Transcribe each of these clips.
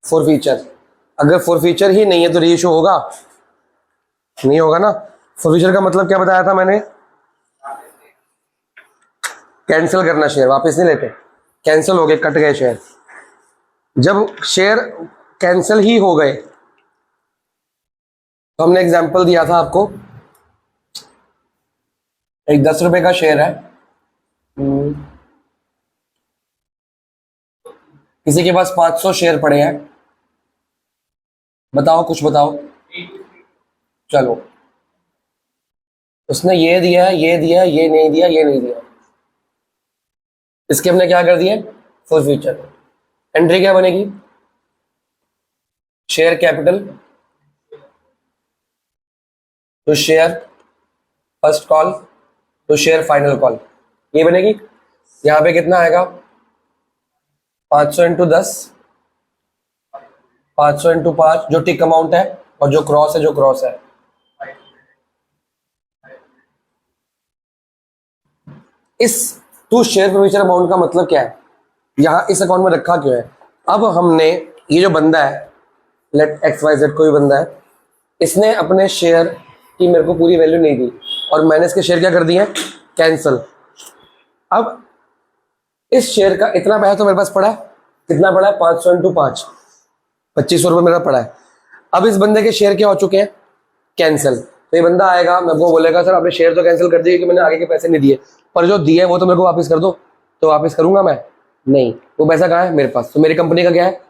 For future. अगर for future ही नहीं है तो री इशू होगा? नहीं होगा ना। फॉर फ्यूचर का मतलब क्या बताया था मैंने? कैंसिल करना, शेयर वापस नहीं लेते, कैंसिल हो गए, कट गए शेयर। जब शेयर कैंसिल ही हो गए तो हमने एग्जांपल दिया था आपको, एक 10 रुपए का शेयर है, किसी के पास 500 शेयर पड़े हैं, बताओ कुछ बताओ। चलो, उसने ये दिया है, ये दिया है, ये नहीं दिया, ये नहीं दिया, इसके हमने क्या कर दिया? For future. एंट्री क्या बनेगी? शेयर कैपिटल तो शेयर फर्स्ट कॉल तो शेयर फाइनल कॉल, ये बनेगी। यहां पे कितना आएगा? 500 इंटू 10, 500 इंटू 5 जो टिक अमाउंट है, और जो क्रॉस है, जो क्रॉस है। इस टू शेयर फ्यूचर अमाउंट का मतलब क्या है? यहां इस अकाउंट में रखा क्यों है? अब हमने, ये जो बंदा है, लेट एक्स वाई जेड कोई बंदा है, इसने अपने शेयर की मेरे को पूरी वैल्यू नहीं दी और मैंने इसके शेयर क्या कर दिए? कैंसिल। अब इस शेयर का इतना पैसा तो मेरे पास पड़ा है, कितना पड़ा है? 500 इंटू 5, 2500 रुपये मेरा पड़ा है। अब इस बंदे के शेयर क्या हो चुके हैं? कैंसिल। तो ये बंदा आएगा, मेरे को बोलेगा सर आपने शेयर तो कैंसिल कर दिए कि मैंने आगे के पैसे नहीं दिए, पर जो दिए वो तो मेरे को वापस कर दो। तो वापस करूंगा मैं? नहीं। वो पैसा कहाँ है? मेरे पास। तो मेरी कंपनी का क्या है?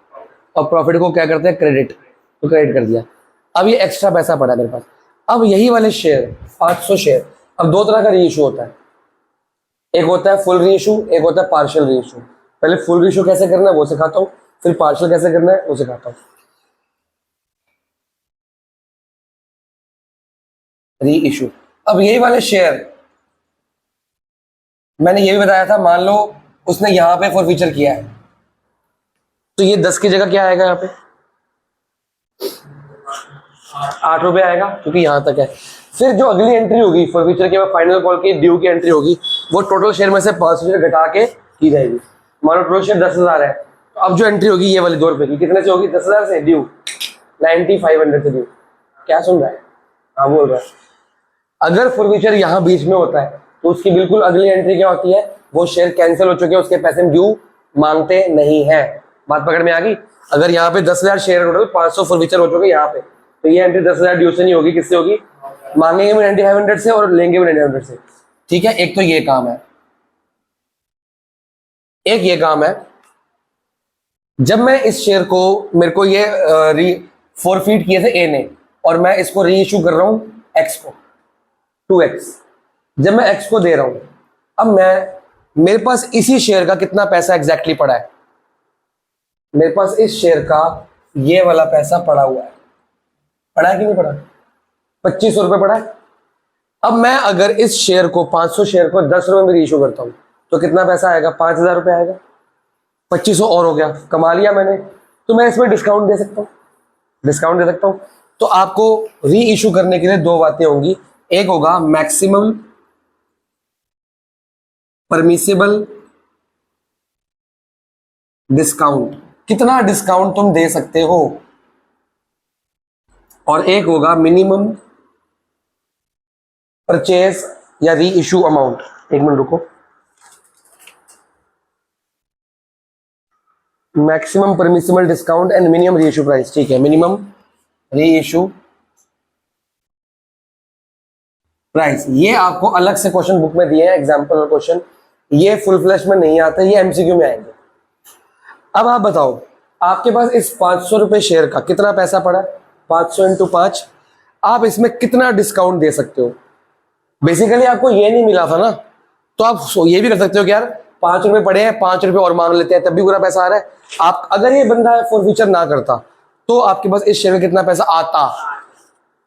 और प्रॉफिट को क्या करते हैं? क्रेडिट। तो क्रेडिट कर दिया। अब ये एक्स्ट्रा पैसा पड़ा है मेरे पास। अब यही वाले शेयर 500 शेयर, अब दो तरह का री इशू होता है, एक होता है फुल री इशू, एक होता है पार्शियल री इशू। पहले फुल री इशू कैसे करना है वो सिखाता हूँ, फिर पार्शियल कैसे करना है वो सिखाता हूँ। री इशू, अब यही वाले शेयर मैंने ये भी बताया था, मान लो उसने यहां पे फॉर फ्यूचर किया है, तो ये 10 की जगह क्या आएगा? यहाँ पे 8 रुपए आएगा, क्योंकि यहां तक है। फिर जो अगली एंट्री होगी फॉर फ्यूचर के बाद फाइनल कॉल की ड्यू की एंट्री होगी, वो टोटल शेयर में से 500 शेयर घटा के की जाएगी। मानो टोटल शेयर 10,000 है, तो अब जो एंट्री होगी ये वाली 2 रुपए की, कितने से होगी? 10,000 से ड्यू 9500 से ड्यू। क्या सुन रहा है? हाँ बोल रहा है। अगर फॉर फ्यूचर यहाँ बीच में होता है तो उसकी बिल्कुल अगली एंट्री क्या होती है? वो शेयर कैंसिल हो चुके हैं, उसके पैसे ड्यू मांगते नहीं है। बात पकड़ में आ गई? अगर यहाँ पे 10,000 शेयर टोटल, 500 फॉर फ्यूचर हो चुके यहाँ पे, तो ये एंट्री 10,000 ड्यू से नहीं होगी, किससे होगी? मांगेंगे भी 9500 से और लेंगे भी 9500 से। ठीक है, एक तो ये काम है। एक ये काम है, जब मैं इस शेयर को, मेरे को ये फॉरफीट किए थे ए ने, और मैं इसको री इशू कर रहा हूं एक्स को, 2x। जब मैं x को दे रहा हूं, अब मेरे पास इसी शेयर का कितना पैसा एग्जैक्टली पड़ा है? मेरे पास इस शेयर का ये वाला पैसा पड़ा हुआ है। पड़ा है कि नहीं पड़ा? 2500 रुपए पड़ा है। अब मैं अगर इस शेयर को, 500 शेयर को 10 रुपए में री इशू करता हूं, तो कितना पैसा आएगा? 5,000 रुपए आएगा। 2500 और हो गया, कमा लिया मैंने। तो मैं इसमें डिस्काउंट दे सकता हूं, डिस्काउंट दे सकता हूं। तो आपको री इशू करने के लिए दो बातें होंगी, एक होगा मैक्सिमम परमिसिबल डिस्काउंट, कितना डिस्काउंट तुम दे सकते हो, और एक होगा मिनिमम परचेज या री इशू अमाउंट। एक मिनट रुको, maximum permissible discount and minimum री इशू प्राइस। ठीक है, मिनिमम री इशू प्राइस, ये आपको अलग से क्वेश्चन बुक में दिए हैं, एग्जाम्पल और क्वेश्चन, ये फुल फ्लैश में नहीं आते, ये एमसीक्यू में आएंगे। अब आप बताओ, आपके पास इस 500 रुपए शेयर का कितना पैसा पड़ा? 500 इंटू 5, आप इसमें कितना डिस्काउंट दे सकते हो? बेसिकली आपको ये नहीं मिला था ना, तो आप ये भी कर सकते हो कि यार 5 रुपए पड़े हैं, 5 रुपए और मांग लेते हैं, तब भी पूरा पैसा आ रहा है। आप अगर ये बंदा फॉर फ्यूचर ना करता तो आपके पास इस शेयर में कितना पैसा आता?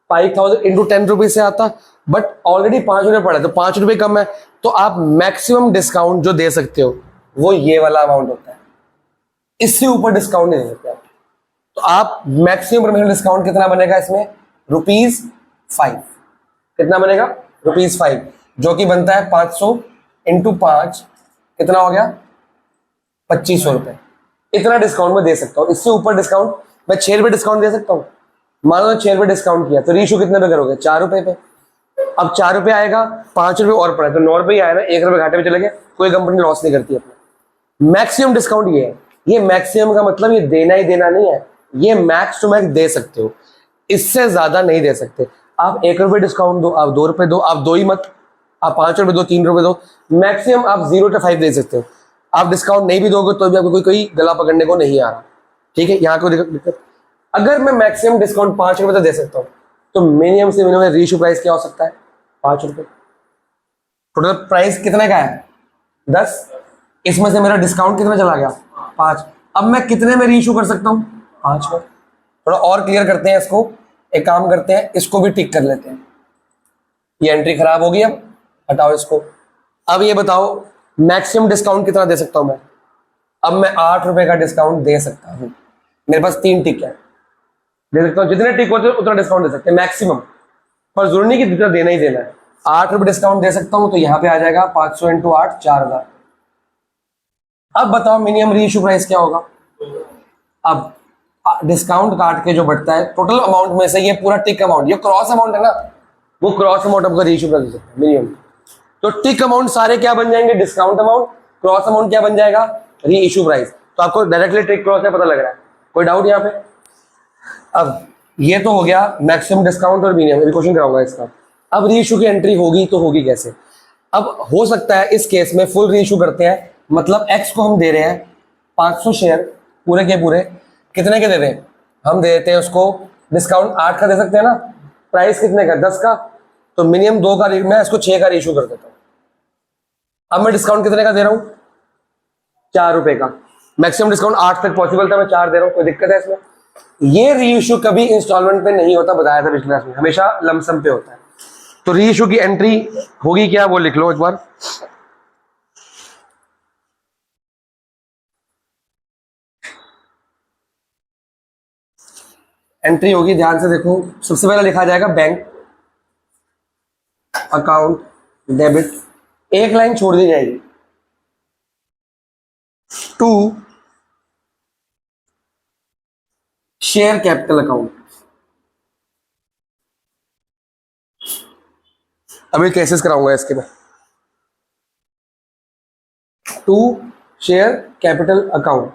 5000 इंटू 10 रुपीज से आता, बट ऑलरेडी 5 रुपए पड़े, तो 5 रुपए कम है, तो आप मैक्सिमम डिस्काउंट जो दे सकते हो वो ये वाला अमाउंट होता है, इससे ऊपर डिस्काउंट नहीं दे सकते आप। तो आप मैक्सिमम परमिशन डिस्काउंट कितना बनेगा इसमें? ₹5। कितना बनेगा? ₹5, जो कि बनता है 500 इंटू 5, कितना हो गया? 2500 रुपए। इतना डिस्काउंट मैं दे सकता हूँ, इससे ऊपर डिस्काउंट मैं 6 रुपए डिस्काउंट दे सकता हूँ। मान लो 6 रुपए डिस्काउंट किया तो रीइशू कितने पे करोगे, 4 रुपए पे। अब 4 रुपए आएगा, 5 रुपए और पड़ा तो 9 रुपए ही आया ना, 1 रुपए घाटे में चले गए। कोई कंपनी लॉस नहीं करती अपना। मैक्सिमम डिस्काउंट ये है, ये मैक्सिमम का मतलब ये देना ही देना नहीं है, ये मैक्स टू मैक्स दे सकते हो, इससे ज्यादा नहीं दे सकते। आप 1 रुपए डिस्काउंट दो, आप 2 रुपए दो, आप 2 ही मत, आप 5 रुपए दो, 3 रुपए दो, मैक्सिमम आप 0 to 5 दे सकते हो। आप डिस्काउंट नहीं भी दोगे तो भी आपको कोई गला पकड़ने को नहीं आ रहा, ठीक है, यहाँ कोई दिक्कत। अगर मैं मैक्सिमम डिस्काउंट 5 रुपए तक दे सकता हूँ तो मिनिमम से मिनिमम रीइशू प्राइस क्या हो सकता है, 5 रुपए। टोटल प्राइस कितने का है, 10, इसमें से मेरा डिस्काउंट कितना चला गया, 5। अब मैं कितने में रीइशू कर सकता हूँ, 5 में। थोड़ा और क्लियर करते हैं इसको, एक काम करते हैं, इसको भी टिक कर लेते हैं। ये एंट्री खराब होगी, अब हटाओ इसको। अब ये बताओ मैक्सिमम डिस्काउंट कितना दे सकता हूं मैं। अब मैं 8 रुपए का डिस्काउंट दे सकता हूं, मेरे पास 3 टिक है, दे सकता हूं। जितने टिक होते हैं उतना डिस्काउंट दे सकते हैं मैक्सिमम, पर जरूरी नहीं कि जितना देना ही देना है। 8 रुपए डिस्काउंट दे सकता हूं तो यहाँ पे आ जाएगा 500 × 8 4000। अब बताओ मिनिमम रीइशू प्राइस क्या होगा। अब डिस्काउंट काट के जो बढ़ता है टोटल अमाउंट में से, ये पूरा टिक अमाउंट, ये क्रॉस अमाउंट है ना, वो क्रॉस अमाउंट आपका रीइशू प्राइस दे सकते हैं मिनिमम। तो टिक अमाउंट सारे क्या बन जाएंगे, डिस्काउंट अमाउंट, क्रॉस अमाउंट क्या बन जाएगा, रीइशू प्राइस। तो आपको डायरेक्टली टिक क्रॉस है पता लग रहा है, कोई डाउट यहाँ पे। अब ये तो हो गया मैक्सिमम डिस्काउंट और मिनिमम, अभी क्वेश्चन कराऊंगा इसका। अब रीइशू की एंट्री होगी तो होगी कैसे। अब हो सकता है इस केस में फुल रीइशू करते हैं, मतलब एक्स को हम दे रहे हैं 500 शेयर पूरे के पूरे, कितने के दे रहे हैं, हम दे देते हैं उसको डिस्काउंट 8 का दे सकते हैं ना, प्राइस कितने का, 10 का, तो मिनिमम 2 का, मैं इसको 6 का रीइशू कर देता हूं। अब मैं डिस्काउंट कितने का दे रहा हूं, 4 रुपए का। मैक्सिमम डिस्काउंट 8 तक पॉसिबल था, मैं 4 दे रहा हूं, कोई दिक्कत है इसमें। ये रीइशू कभी इंस्टॉलमेंट पे नहीं होता, बताया था पिछले क्लास में, हमेशा लमसम पे होता है। तो रीइशू की एंट्री होगी क्या, वो लिख लो एक बार। एंट्री होगी, ध्यान से देखो, सबसे पहले लिखा जाएगा बैंक अकाउंट डेबिट, एक लाइन छोड़ दी जाएगी, टू शेयर कैपिटल अकाउंट। अभी केसेस कराऊंगा इसके में। To share capital account.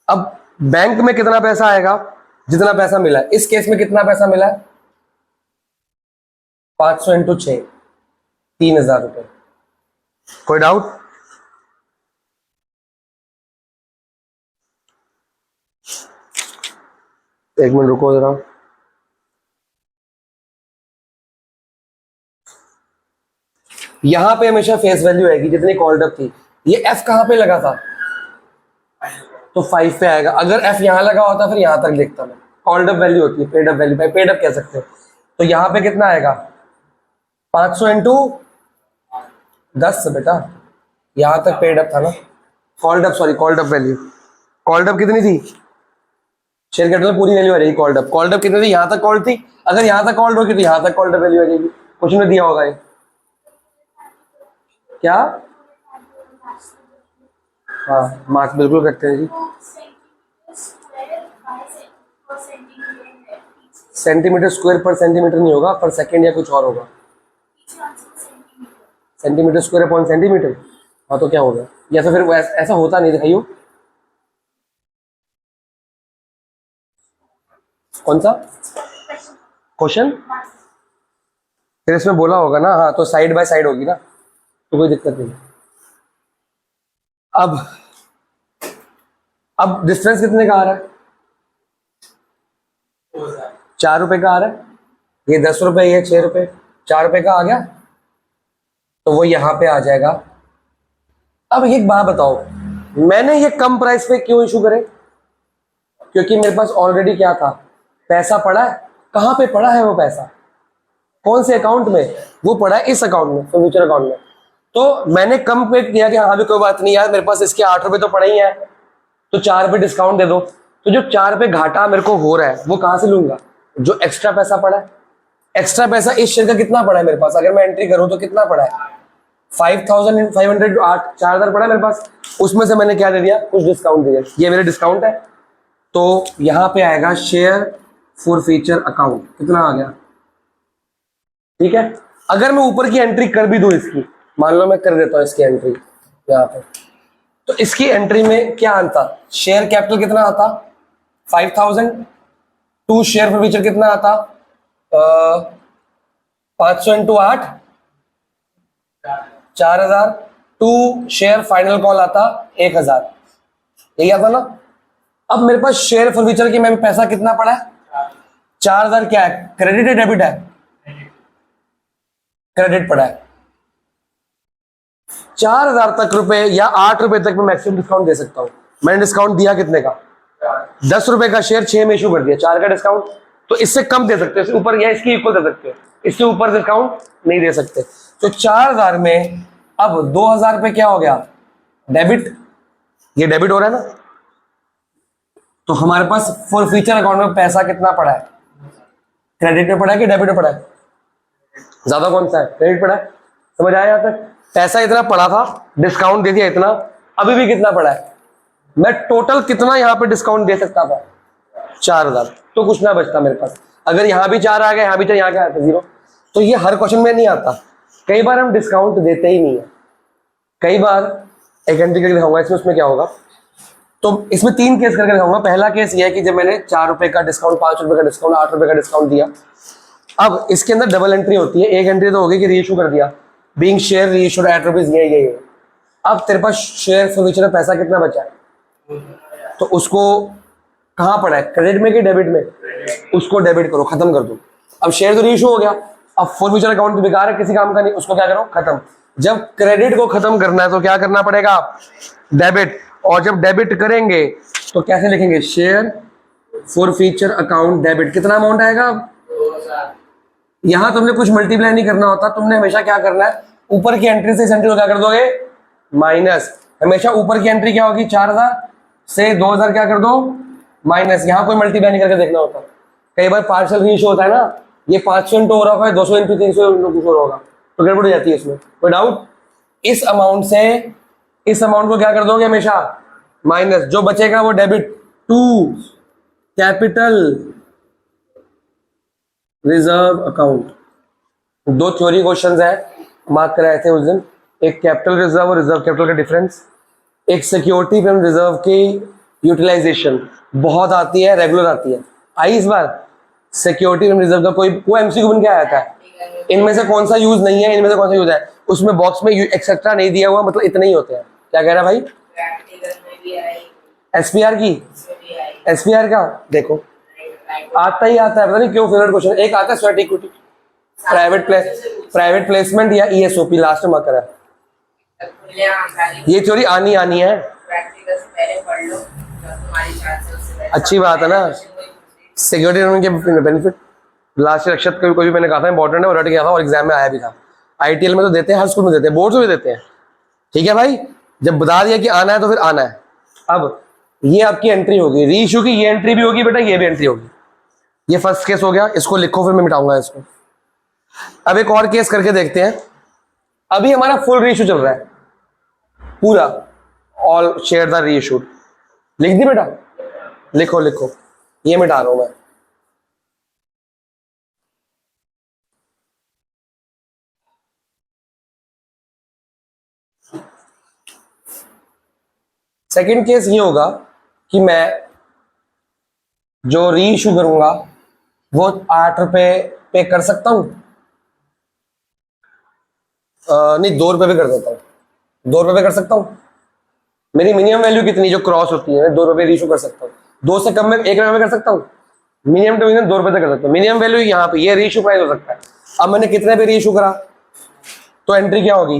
अब बैंक में कितना पैसा आएगा, जितना पैसा मिला है, इस केस में कितना पैसा मिला है, 500 × 6 3000 रुपए। कोई डाउट, एक मिनट रुको जरा। यहां पे हमेशा फेस वैल्यू आएगी जितनी कॉल्ड अप थी। ये एफ कहां पे लगा था, तो 5 पे आएगा। अगर एफ यहां लगा होता फिर यहां तक लिखता मैं, कॉल्ड अप वैल्यू होती है, paid up value, paid up कह सकते हो। तो यहां पे कितना आएगा, 500 × 10 बेटा, यहां तक पेड अप था ना, called up, sorry called up value. Called up कितनी थी, शेयर कैपिटल पूरी वैल्यू आ जाएगी। कॉल्ड अप, कॉल्ड अप कितनी थी, यहां तक कॉल्ड थी, अगर यहां तक कॉल्ड होगी तो यहां तक कॉल्ड अप वैल्यू आ जाएगी। क्वेश्चन में दिया होगा ये क्या, हाँ मार्क्स बिल्कुल करते हैं जी। सेंटीमीटर स्क्वायर पर सेंटीमीटर नहीं होगा, पर सेकंड या कुछ और होगा। सेंटीमीटर स्क्वायर अपॉन सेंटीमीटर, हाँ तो क्या होगा, या तो फिर ऐसा होता नहीं, दिखाइयो कौन सा क्वेश्चन, फिर इसमें बोला होगा ना, हाँ तो साइड बाय साइड होगी ना, तो कोई दिक्कत नहीं। अब डिस्टेंस कितने का आ रहा है, 4 रुपए का आ रहा है, ये 10 रुपए, ये 6 रुपए, 4 रुपए का आ गया, तो वो यहां पे आ जाएगा। अब एक बात बताओ, मैंने ये कम प्राइस पे क्यों इशू करे, क्योंकि मेरे पास ऑलरेडी क्या था, पैसा पड़ा है। कहां पे पड़ा है वो पैसा, कौन से अकाउंट में, वो पड़ा है इस अकाउंट में, फ्यूचर अकाउंट में। तो मैंने कम पे किया कि हाँ भी कोई बात नहीं यार, मेरे पास इसके 8 रुपए तो पड़े ही है, तो 4 रुपए डिस्काउंट दे दो। तो जो 4 रुपए घाटा मेरे को हो रहा है वो कहां से लूंगा, जो एक्स्ट्रा पैसा पड़ा है। एक्स्ट्रा पैसा इस शेयर का कितना पड़ा है मेरे पास, अगर मैं एंट्री करूं तो कितना पड़ा है, 5,500 8 4,000 पड़ा है मेरे पास, उसमें से मैंने क्या दे दिया, कुछ डिस्काउंट दिया, ये मेरे डिस्काउंट है। तो यहां पे आएगा शेयर फॉर फ्यूचर अकाउंट, कितना आ गया, ठीक है। अगर मैं ऊपर की एंट्री कर भी दूं इसकी, मान लो मैं कर देता हूं इसकी एंट्री यहाँ पे, तो इसकी एंट्री में क्या आता, शेयर कैपिटल कितना आता 5,000, टू शेयर फॉर फ्यूचर कितना आता 500 into 8 4,000, to share final call आता 1,000, यही आता ना। अब मेरे पास शेयर फॉर फ्यूचर की में पैसा कितना पड़ा है 4,000, क्या है, क्रेडिट है डेबिट है, क्रेडिट पड़ा है। 4,000 तक रुपए या 8 रुपए तक मैं मैक्सिमम डिस्काउंट दे सकता हूं। मैंने डिस्काउंट दिया कितने का, 10 रुपए का शेयर 6 में इशू कर दिया, 4 का डिस्काउंट, तो इससे कम दे सकते हो, इससे ऊपर या इसके इक्वल दे सकते हो, इससे ऊपर डिस्काउंट नहीं दे सकते। तो 4,000 में अब 2,000 रुपए क्या हो गया, डेबिट, ये डेबिट हो रहा है ना। तो हमारे पास फॉर फ्यूचर अकाउंट में पैसा कितना पड़ा है, क्रेडिट में पड़ा है कि डेबिट में पड़ा है, ज्यादा कौन सा है, क्रेडिट पड़ा है। समझ आया यहाँ तक, पैसा इतना पड़ा था, डिस्काउंट दे दिया इतना, अभी भी कितना पड़ा है, मैं टोटल कितना यहाँ पे डिस्काउंट दे सकता था 4,000, तो कुछ ना बचता मेरे पास। अगर यहाँ भी 4 आ गए, यहाँ भी 4, यहाँ क्या आता 0। तो ये हर क्वेश्चन में नहीं आता, कई बार हम डिस्काउंट देते ही नहीं है, कई बार एक एंट्री करके दिखाऊंगा इसमें, उसमें क्या होगा। तो इसमें 3 केस करके दिखाऊंगा। पहला केस ये है कि जब मैंने 4 रुपए का डिस्काउंट, 5 रुपए का डिस्काउंट, 8 रुपए का डिस्काउंट दिया, अब इसके अंदर डबल एंट्री होती है। एक एंट्री तो होगी कि रीइशू कर दिया, being share reissued eight rupees, ये अब तेरे पास शेयर फॉर फ्यूचर में पैसा कितना बचा है, तो उसको कहां पड़ा है, क्रेडिट में कि डेबिट में, उसको डेबिट करो, खत्म कर दो। अब शेयर तो रीइशू हो गया, अब फॉर फ्यूचर अकाउंट तो बेकार है, किसी काम का नहीं, उसको क्या करो, खत्म। जब क्रेडिट को खत्म करना है तो क्या करना पड़ेगा, डेबिट। और जब डेबिट करेंगे तो कैसे लिखेंगे, share forfeiture account debit, कितना अमाउंट आएगा। यहां तुमने कुछ मल्टीप्लाई नहीं करना होता, तुमने हमेशा क्या करना है, ऊपर की एंट्री से इस एंट्री को क्या कर दोगे, माइनस। हमेशा ऊपर की एंट्री क्या होगी, 4,000 से 2,000 क्या कर दो, माइनस। यहां कोई मल्टीप्लाई नहीं करके देखना होता। कई बार पार्शियल रीइशू होता है ना, ये 500 इंटू हो रहा है, 200 इंटू 300 कुछ और होगा, तो गड़बड़ हो जाती है इसमें, कोई डाउट। इस अमाउंट से इस अमाउंट को क्या कर दोगे, हमेशा माइनस, जो बचेगा वो debit to capital reserve account. 2 theory questions है, मार्क कराए थे उस दिन, एक कैपिटल रिजर्व और रिजर्व कैपिटल का डिफरेंस, एक सिक्योरिटी फ्रॉम रिजर्व की यूटिलाइजेशन, बहुत आती है, रेगुलर आती है। आई इस बार सिक्योरिटी फ्रॉम रिजर्व का कोई एमसीक्यू बन के आया था, इनमें से कौन सा यूज नहीं है, इनमें से कौन सा यूज है, उसमें बॉक्स में एक्सेट्रा नहीं दिया हुआ, मतलब इतने ही होते हैं। क्या कह रहा भाई, एसपीआर की, एसपीआर का देखो आता ही आता है, पता नहीं क्यों फेवरेट क्वेश्चन। एक आता है स्वेट इक्विटी, प्राइवेट प्लेसमेंट या ईएसओपी, लास्ट में करा, ये थ्योरी आनी है, अच्छी बात है ना। सिक्योरिटी के बेनिफिट लास्ट रक्षत कोई भी मैंने कहा था इंपॉर्टेंट है, और रट गया था और एग्जाम में आया भी था। आईटीएल में तो देते हैं, हर स्कूल में देते हैं, बोर्ड में भी देते हैं, ठीक है भाई। जब बता दिया कि आना है तो फिर आना है। अब ये आपकी एंट्री होगी, रीइशू की ये एंट्री भी होगी बेटा, ये भी एंट्री होगी। ये फर्स्ट केस हो गया, इसको लिखो, फिर मैं मिटाऊंगा इसको। अब एक और केस करके देखते हैं। अभी हमारा फुल रीइशू चल रहा है, पूरा ऑल शेयर द रीइशूड, लिख दी बेटा, लिखो, ये मिटा रहा हूं मैं। सेकंड केस ये होगा कि मैं जो रीइशू करूंगा वो 8 रुपए पे कर सकता हूं, नहीं 2 रुपए पे कर देता हूं, 2 रुपए पे कर सकता हूं। मेरी मिनिमम वैल्यू कितनी जो क्रॉस होती है, 2 रुपए रीइशू कर सकता हूं। 2 से कम में 1 रुपए में कर सकता हूं, मिनिमम टू मिनिमम 2 रुपए तक कर सकता हूं। मिनिमम वैल्यू यहाँ पे, ये रीइशू प्राइस हो सकता है। अब मैंने कितने पे रीइशू करा, तो एंट्री क्या होगी,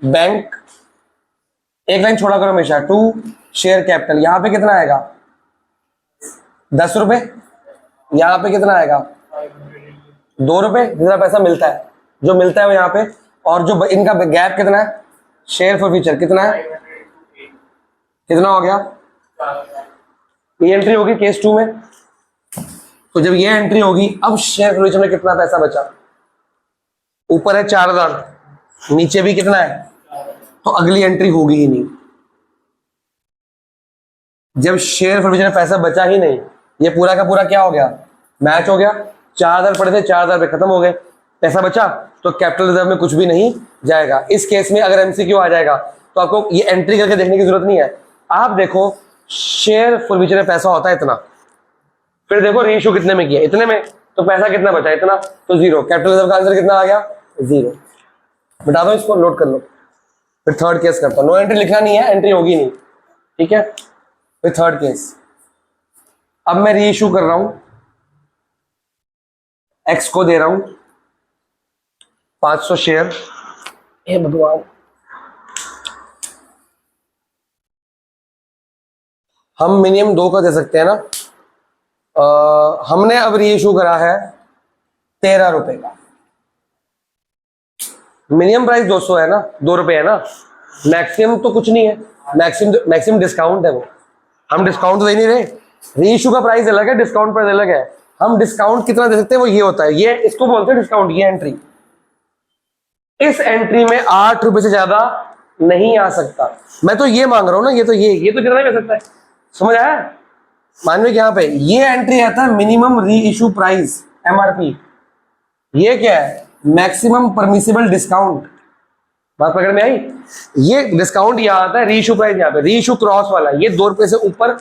बैंक, एक लाइन छोड़ा करो हमेशा, टू शेयर कैपिटल, यहां पे कितना आएगा 10 रुपए, यहां पे कितना आएगा 2 रुपए, जितना पैसा मिलता है, जो मिलता है वो यहाँ पे, और जो इनका गैप कितना है, शेयर फॉर फ्यूचर कितना है, कितना हो गया, ये एंट्री होगी केस 2 में। तो जब ये एंट्री होगी, अब शेयर फॉर फ्यूचर में कितना पैसा बचा, ऊपर है 4,000, नीचे भी कितना है, तो अगली एंट्री होगी ही नहीं। जब शेयर फॉर्मेशन में पैसा बचा ही नहीं, ये पूरा का पूरा क्या हो गया, मैच हो गया। 4,000 पड़े थे, 4,000 पे खत्म हो गए, पैसा बचा तो कैपिटल रिजर्व में कुछ भी नहीं जाएगा। इस केस में अगर एमसीक्यू आ जाएगा तो आपको ये एंट्री करके देखने की जरूरत नहीं है। आप देखो शेयर फॉर्मेशन में पैसा होता है इतना, फिर देखो रेशियो कितने में किया, इतने में, तो पैसा कितना बचा, इतना, तो जीरो। कैपिटल रिजर्व का आंसर कितना आ गया, जीरो। बता दो इसको, नोट कर लो। फिर थर्ड केस करता हूं, नो एंट्री लिखना नहीं है, एंट्री होगी नहीं, ठीक है। फिर थर्ड केस, अब मैं री इशू कर रहा हूं, एक्स को दे रहा हूं 500 शेयर। हे भगवान, हम मिनिमम 2 का दे सकते हैं ना। हमने अब री इशू करा है 13 रुपए का, मिनिमम प्राइस 200 है ना, 2 रुपए है ना, मैक्सिमम तो कुछ नहीं है, मैक्सिमम डिस्काउंट है वो, हम डिस्काउंट तो दे नहीं रहे। री इशू का प्राइस अलग है, डिस्काउंट प्राइस अलग है। हम डिस्काउंट कितना दे सकते हैं वो ये होता है, ये इसको बोलते हैं डिस्काउंट। ये एंट्री, इस एंट्री में 8 रुपए से ज्यादा नहीं आ सकता। मैं तो ये मांग रहा हूं ना, ये तो कितना कर सकता है, समझ आया। मान लो यहाँ पे ये एंट्री आता है मिनिमम री इशू प्राइस, एमआरपी। ये क्या है, मैक्सिमम परमिसिबल डिस्काउंट। बात पकड़ में आई। ये डिस्काउंट यहाँ आता है, री इशू प्राइस यहाँ पे, री इशू क्रॉस वाला, ये 2 रुपए से ऊपर,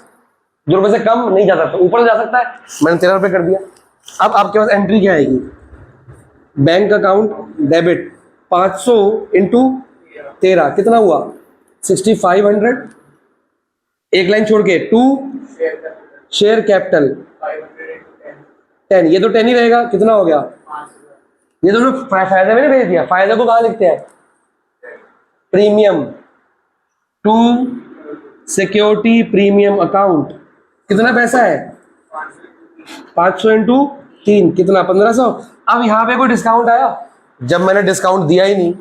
2 रुपए से कम नहीं जा सकता, ऊपर जा सकता है। मैंने 13 रुपए कर दिया। अब आपके पास एंट्री क्या आएगी, बैंक अकाउंट डेबिट 500 इंटू 13 कितना हुआ, 6500। एक लाइन छोड़ के 2 शेयर कैपिटल 10, ये तो 10 ही रहेगा, कितना हो गया, ये दोनों फायदे में नहीं भेज दिया। फायदे को कहां लिखते हैं, premium to security premium account, कितना पैसा है 500 इंटू 3 कितना 1500। अब यहां पे कोई डिस्काउंट आया, जब मैंने डिस्काउंट दिया ही नहीं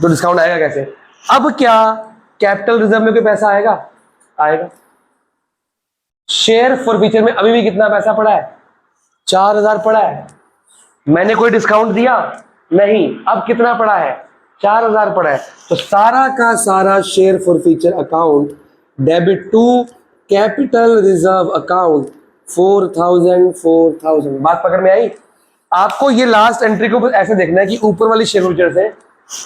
तो डिस्काउंट आएगा कैसे। अब क्या कैपिटल रिजर्व में कोई पैसा आएगा, आएगा। शेयर फॉरफीचर में अभी भी कितना पैसा पड़ा है, 4,000 पड़ा है, मैंने कोई डिस्काउंट दिया नहीं। अब कितना पड़ा है, 4,000 पड़ा है, तो सारा का सारा share forfeiture account debit to capital reserve account 4,000। बात पकड़ में आई। आपको ये लास्ट एंट्री को ऐसे देखना है कि ऊपर वाली शेयर फॉरफीचर से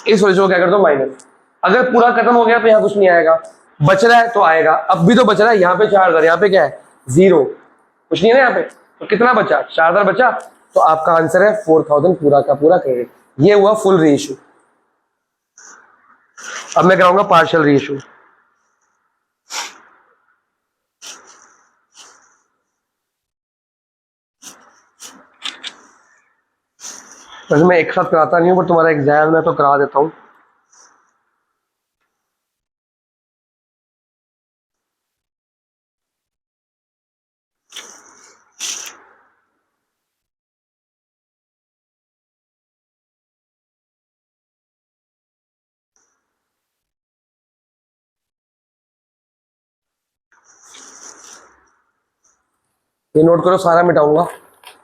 इस फॉरफीचर को क्या कर दो माइनस। अगर पूरा खत्म हो गया तो यहाँ कुछ नहीं आएगा, बच रहा है तो आएगा। अब भी तो बच रहा है, यहाँ पे 4,000, यहाँ पे क्या है 0, कुछ नहीं है ना यहाँ पे, तो कितना बचा 4,000 बचा, तो आपका आंसर है 4,000 पूरा का पूरा क्रेडिट। ये हुआ फुल रीइशू। अब मैं कराऊंगा पार्शियल रीइशू। वैसे मैं एक साथ कराता नहीं हूं, पर तुम्हारा एग्जाम है तो करा देता हूं। ये नोट करो, सारा मिटाऊंगा,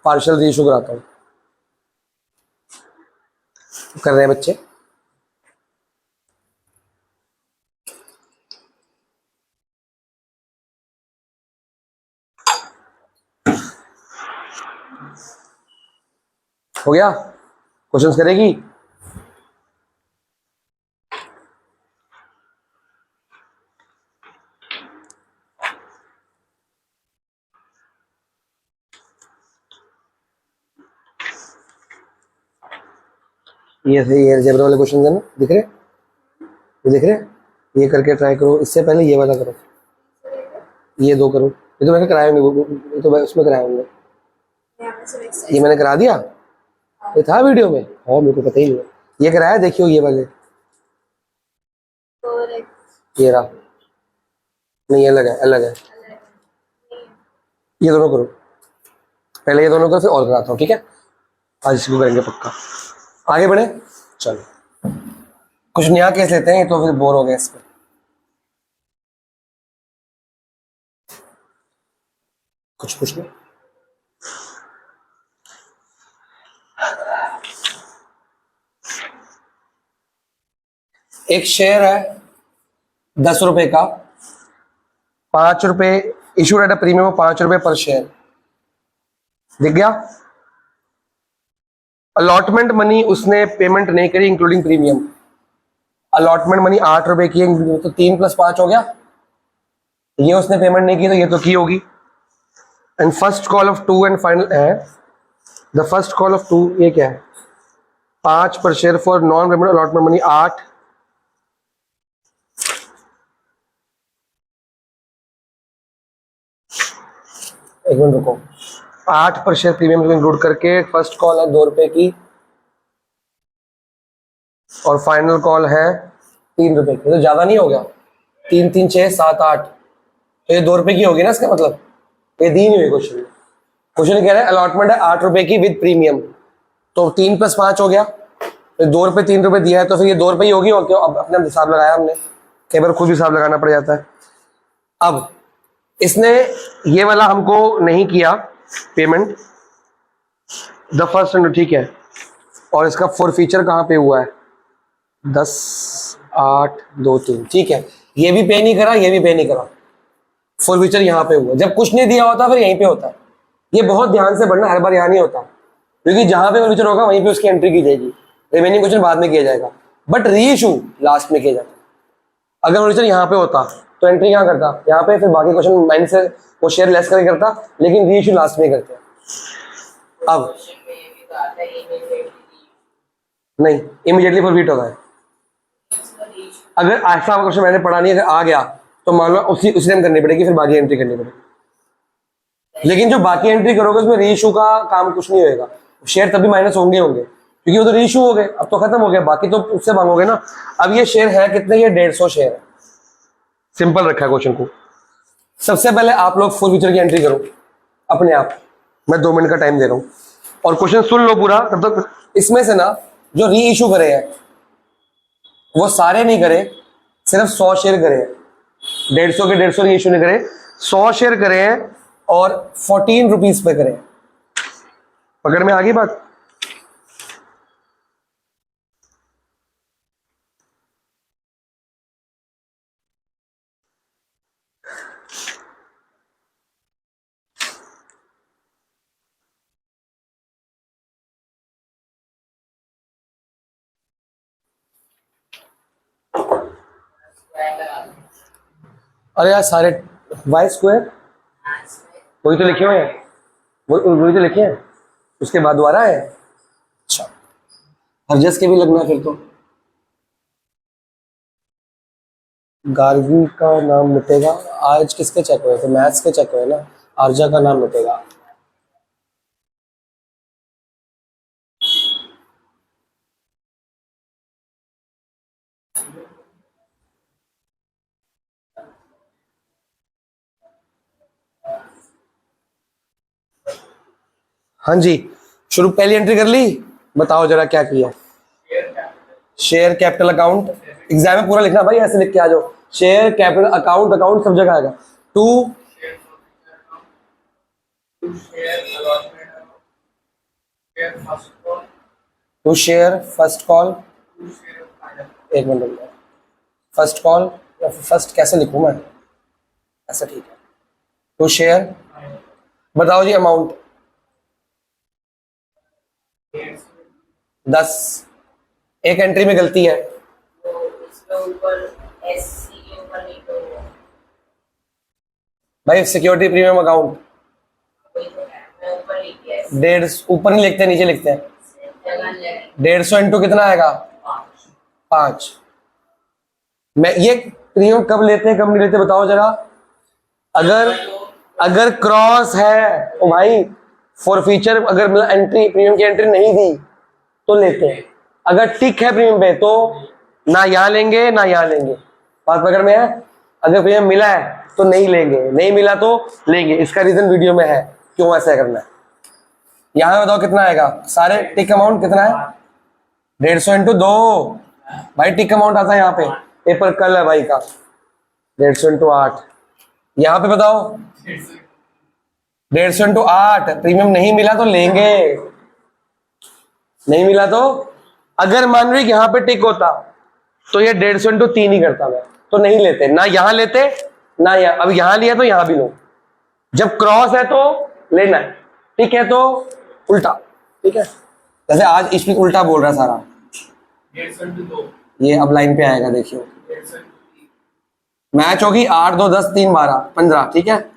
पार्शियल रीइशू कराता हूं। कर रहे हैं बच्चे, हो गया, क्वेश्चंस करेगी। ये अलजेब्रा वाले क्वेश्चन है ना, दिख रहे, ये दिख रहे, ये करके ट्राई करो। इससे पहले ये वाला करो, ये 2 करो, ये तो मैंने कराए होंगे, ये तो उसमें कराए होंगे। ये मैंने करा दिया, ये था वीडियो में, हाँ मेरे को पता ही नहीं है। ये कराया, देखियो ये वाले, ये रहा, नहीं अलग है, अलग है। ये दोनों करो, पहले ये दोनों करो, फिर और कराता हूँ, ठीक है। आज इसको करेंगे पक्का। आगे बढ़े, चलो कुछ नया केस लेते हैं, तो फिर बोर हो गए इस पर। कुछ पूछ लो। एक शेयर है 10 रुपए का, 5 रुपए issued at a premium of 5 रुपए पर शेयर, दिख गया। अलॉटमेंट मनी उसने पेमेंट नहीं करी इंक्लूडिंग प्रीमियम, अलॉटमेंट मनी 8 रुपए की है, तो 3 + 5 हो गया। ये उसने पेमेंट नहीं की तो ये तो की होगी। And first call of 2 and final है, द फर्स्ट कॉल ऑफ 2 ये क्या है, 5 पर share for non payment allotment money 8, एक मिनट रुको, 8 पर शेयर प्रीमियम इंक्लूड करके फर्स्ट कॉल है 2 रुपए की और फाइनल कॉल है 3 रुपए की, तो ज्यादा नहीं हो गया, 3 3 6 7 8, तो ये 2 रुपए की होगी ना इसका मतलब, ये दी नहीं हुई क्वेश्चन में। क्वेश्चन कह रहा है अलॉटमेंट है 8 रुपए की विद प्रीमियम, तो 3 + 5 हो गया, फिर 2 रुपए 3 रुपए दिया है तो फिर ये 2 रुपए ही होगी और क्यों, अब अपने हिसाब लगाया हमने, कई बार खुद हिसाब लगाना पड़ जाता है। अब इसने ये वाला हमको नहीं किया पेमेंट, द फर्स्ट एंड ठीक है, और इसका फॉरफीचर कहाँ पे हुआ है, 10 8 2 3, ठीक है, ये भी पे नहीं करा, ये भी पे नहीं करा, फॉरफीचर यहाँ पे हुआ। जब कुछ नहीं दिया होता फिर यहीं पे होता है, ये बहुत ध्यान से पढ़ना, हर बार यहाँ नहीं होता, क्योंकि जहां पे फॉरफीचर होगा वहीं पे उसकी एंट्री की जाएगी, रिमेनिंग क्वेश्चन बाद में किया जाएगा, बट री इशू लास्ट में किया जाता है। अगर फॉरफीचर यहाँ पे होता तो एंट्री यहाँ करता यहाँ पे, फिर बाकी क्वेश्चन माइनस से वो शेयर लेस करके करता, लेकिन री इशू लास्ट में करते हैं। अब नहीं, इमीडिएटली फॉरफीट होता है। अगर ऐसा क्वेश्चन मैंने पढ़ा नहीं, अगर आ गया तो मान लो उसी टाइम करनी पड़ेगी, फिर बाकी एंट्री करनी पड़ेगी। लेकिन जो बाकी एंट्री करोगे उसमें री इशू का काम कुछ नहीं होगा, शेयर तभी माइनस होंगे क्योंकि वो तो री इशू हो गए, अब तो खत्म हो गया, बाकी तो उससे मांगोगे ना। अब ये शेयर है कितने, ये 150 शेयर है, सिंपल रखा है क्वेश्चन को। सबसे पहले आप लोग फॉरफीचर की एंट्री करो अपने आप, मैं 2 मिनट का टाइम दे रहा हूं और क्वेश्चन सुन लो पूरा तब तक। इसमें से ना जो री इशू करे हैं वो सारे नहीं करे, सिर्फ 100 शेयर करे हैं, 150 के 150 री इशू नहीं करे, 100 शेयर करे हैं और 14 रुपीज पे करे। पकड़ में आ गई बात। अरे यार सारे वाई स्क्वायर वही तो लिखे हुए हैं, वही तो लिखे हैं, उसके बाद दोबारा है। अच्छा, हरजस के भी लगना फिर तो। गार्गी का नाम मिटेगा, आज किसके चेक हुए थे, मैथ्स के चेक हुए ना, आर्जा का नाम मिटेगा। हाँ जी, शुरू, पहली एंट्री कर ली, बताओ जरा क्या किया। शेयर कैपिटल अकाउंट, एग्जाम में पूरा लिखना भाई, ऐसे लिख के आ जाओ, शेयर कैपिटल अकाउंट, अकाउंट सब जगह आएगा। टू शेयर फर्स्ट कॉल, एक मिनट, फर्स्ट कॉल या फर्स्ट कैसे लिखूं मैं, ऐसा ठीक है। टू शेयर, बताओ जी अमाउंट 10, एक एंट्री में गलती है, भाई सिक्योरिटी प्रीमियम अकाउंट 150, ऊपर नहीं लिखते नीचे लिखते हैं, 150 इंटू कितना आएगा 5। मैं ये प्रीमियम कब लेते हैं कब नहीं लेते बताओ जरा। अगर क्रॉस है तो भाई फॉरफीचर, अगर मतलब एंट्री प्रीमियम की एंट्री नहीं दी तो लेते हैं, अगर टिक है प्रीमियम पे तो ना यहाँ लेंगे ना यहाँ लेंगे, बात पकड़ में है। अगर प्रीमियम मिला है तो नहीं लेंगे, नहीं मिला तो लेंगे, इसका रीजन वीडियो में है क्यों ऐसा करना है। यहाँ बताओ कितना आएगा, सारे टिक अमाउंट कितना है 150 इंटू 2, भाई टिक अमाउंट आता है यहाँ पे, पेपर कल है भाई का, 150 इंटू 8, यहाँ पे बताओ 150 इंटू 8, प्रीमियम नहीं मिला तो लेंगे, नहीं मिला तो, अगर मान लो यहाँ पे टिक होता तो ये 150 इंटू 3 ही करता मैं, तो नहीं लेते, ना यहां लेते ना यहाँ। अब यहां लिया तो यहां भी लो, जब क्रॉस है तो लेना है, ठीक है, तो उल्टा, ठीक है। जैसे आज इसमें उल्टा बोल रहा है सारा, ये अब लाइन पे आएगा, देखियो मैच होगी 8 2 10 3 12 15, ठीक है।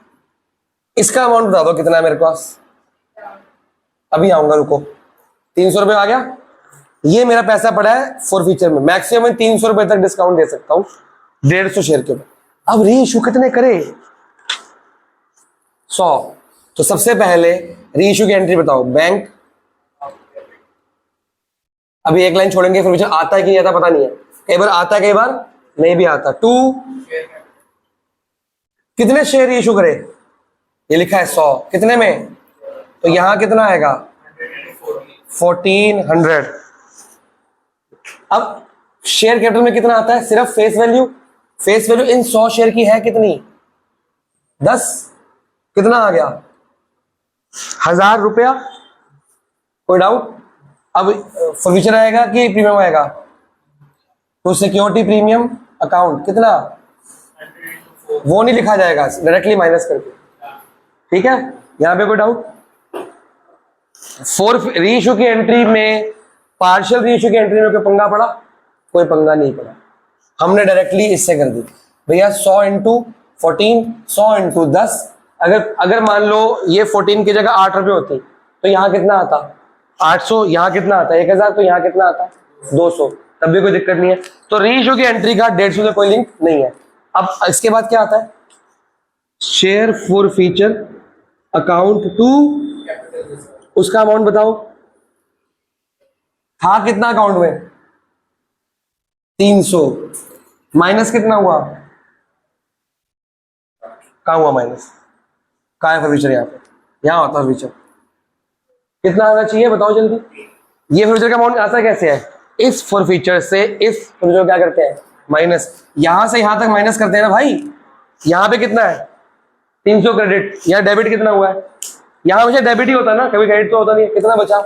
इसका अमाउंट बता दो कितना है मेरे पास, अभी आऊंगा, रुको। 300 रुपये आ गया, ये मेरा पैसा पड़ा है फॉर फ्यूचर में, मैक्सिमम 300 रुपए तक डिस्काउंट दे सकता हूं 150 शेयर के ऊपर। अब री इशू कितने करे, 100। तो सबसे पहले री इशू की एंट्री बताओ, बैंक। अभी एक लाइन छोड़ेंगे, फिर मुझे आता है कि नहीं आता पता नहीं है, कई बार आता है कई बार नहीं भी आता। 2 कितने शेयर री इशू करे, ये लिखा है 100, कितने में, तो यहां कितना आएगा 1400। अब शेयर कैपिटल में कितना आता है, सिर्फ face value, face value in 100 share की है कितनी, 10, कितना आ गया 1000 रुपया। कोई डाउट। अब फ्यूचर आएगा कि प्रीमियम आएगा, तो सिक्योरिटी प्रीमियम अकाउंट कितना, वो नहीं लिखा जाएगा, डायरेक्टली माइनस करके, ठीक है। यहां पे कोई डाउट। फॉर री इशू की एंट्री में, पार्शियल री इशू की एंट्री में कोई पंगा पड़ा, कोई पंगा नहीं पड़ा, हमने डायरेक्टली इससे कर दी भैया 100 इंटू 14, 100 इंटू 10। अगर मान लो ये 14 की जगह 8 रुपए होती तो यहाँ कितना आता 800, यहाँ कितना आता 1000, तो यहाँ कितना आता 200, तब भी कोई दिक्कत नहीं है। तो री इशू की एंट्री का 150 से कोई लिंक नहीं है। अब इसके बाद क्या आता है, share forfeiture account to, उसका अमाउंट बताओ, था कितना अकाउंट में 300, माइनस कितना हुआ, कहां हुआ माइनस, कहां है फ्यूचर, यहाँ पे, यहाँ होता है फ्यूचर, कितना आना चाहिए बताओ जल्दी। ये फ्यूचर का अमाउंट आता कैसे है, इस फॉर फ्यूचर से इस फ्यूचर क्या करते हैं माइनस, यहां से यहां तक माइनस करते हैं ना भाई। यहां पे कितना है 300 क्रेडिट, यहाँ डेबिट कितना हुआ है, यहां मुझे डेबिट ही होता है ना, कभी क्रेडिट तो होता नहीं, कितना बचा।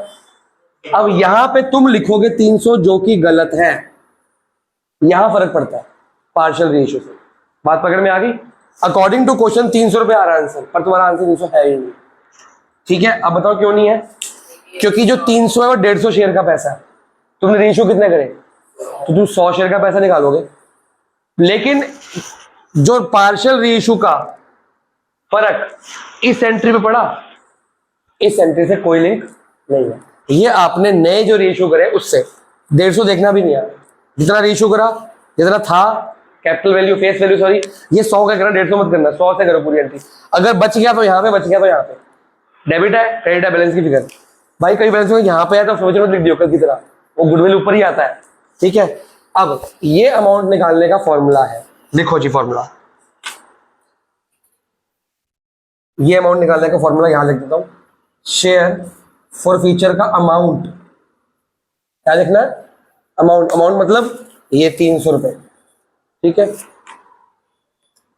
अब यहां पे तुम लिखोगे 300 जो कि गलत है, यहां फर्क पड़ता है पार्शियल री इशू से। बात पकड़ में आ गई। अकॉर्डिंग टू क्वेश्चन 300 रुपए आ रहा है आंसर, पर तुम्हारा आंसर 300 है ही नहीं, ठीक है। अब बताओ क्यों नहीं है, क्योंकि जो 300 है वो 150 शेयर का पैसा है, तुमने री इशू कितने करे, तो तुम 100 शेयर का पैसा निकालोगे, लेकिन जो पार्शियल री इशू का फर्क इस एंट्री पे पड़ा, इस एंट्री से कोई लिंक नहीं है। ये आपने नए जो री इशू करे उससे 150 देखना भी नहीं है, जितना री इशू करा, जितना था capital value, face value sorry, ये 100 का करना, 150 मत करना, 100 से करो पूरी एंट्री। अगर बच गया तो यहाँ पे, बच गया तो यहाँ पे, डेबिट है क्रेडिट है, बैलेंस की फिगर भाई, कई बैलेंस में यहाँ पे है तो फ्यूचर में लिख दियो कल की तरह, वो गुडविल ऊपर ही आता है, ठीक है। अब ये अमाउंट निकालने का फॉर्मूला है, लिखो जी फॉर्मूला, ये अमाउंट निकालने का फॉर्मूला यहां लिख देता हूं, शेयर फॉर फ्यूचर का अमाउंट, क्या लिखना है अमाउंट, अमाउंट मतलब ये 300 रुपए, ठीक है,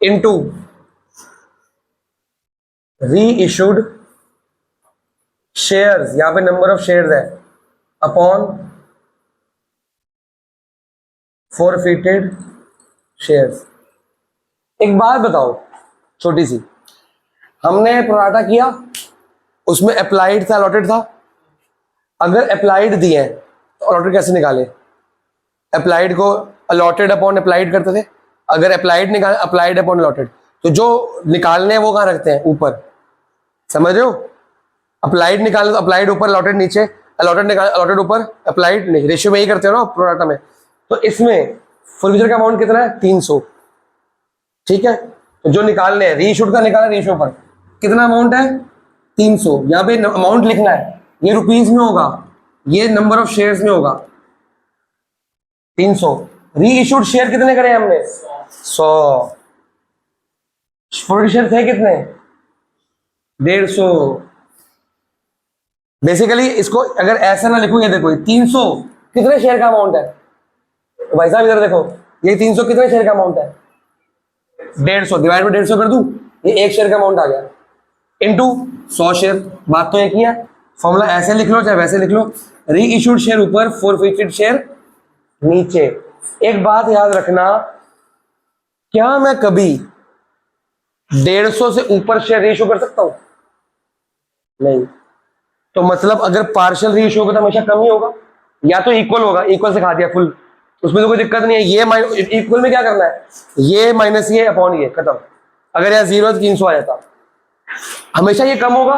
इनटू री इशूड शेयर्स, यहां पे नंबर ऑफ शेयर्स है, अपॉन फॉरफिटेड शेयर्स। एक बात बताओ छोटी सी, हमने प्रोराटा किया, उसमें अप्लाइड था अलॉटेड था, अगर अप्लाइड दिए हैं तो अलॉटेड कैसे निकाले, अप्लाइड को अलॉटेड अपॉन अप्लाइड करते थे, अगर अप्लाइड निकाले अप्लाइड अपॉन अलॉटेड, तो जो निकालने हैं वो कहां रखते हैं ऊपर, समझ रहे हो, अप्लाइड निकालना तो अप्लाइड ऊपर अलॉटेड नीचे, अलॉटेड निकाल अलॉटेड ऊपर अप्लाइड नहीं, रेशियो में ही करते हो ना प्रोराटा में। तो इसमें फ्यूचर का अमाउंट कितना है 300, ठीक है, तो जो निकालने हैं रीइशूड का निकालना, रेशियो पर कितना अमाउंट है 300, यहां पे अमाउंट लिखना है, ये रुपीस में होगा, ये नंबर ऑफ शेयर्स में होगा 300, री इशूड शेयर कितने करे हमने 100, शेयर थे कितने 150। बेसिकली इसको अगर ऐसा ना लिखूं, ये देखो 300 कितने शेयर का अमाउंट है, तो भाई साहब इधर देखो, ये 300 कितने शेयर का अमाउंट है 150, डिवाइड में 150 कर दूं, ये एक शेयर का अमाउंट आ गया, इनटू 100 शेयर। बात तो एक ही है, फॉर्मूला ऐसे लिख लो चाहे वैसे लिख लो, री इशूड शेयर ऊपर, फॉरफिटेड शेयर नीचे, एक बात याद रखना, क्या मैं कभी 150 से ऊपर शेयर रीइश्यू कर सकता हूं? नहीं। तो मतलब अगर पार्शियल रीइश्यू होगा तो हमेशा कम ही होगा, या तो इक्वल होगा, इक्वल से खा दिया फुल, उसमें तो कोई दिक्कत नहीं है। ये इक्वल में क्या करना है, ये माइनस ये अपॉन ये, खत्म। अगर यहाँ 0 तो 300 आ जाता, हमेशा ये कम होगा।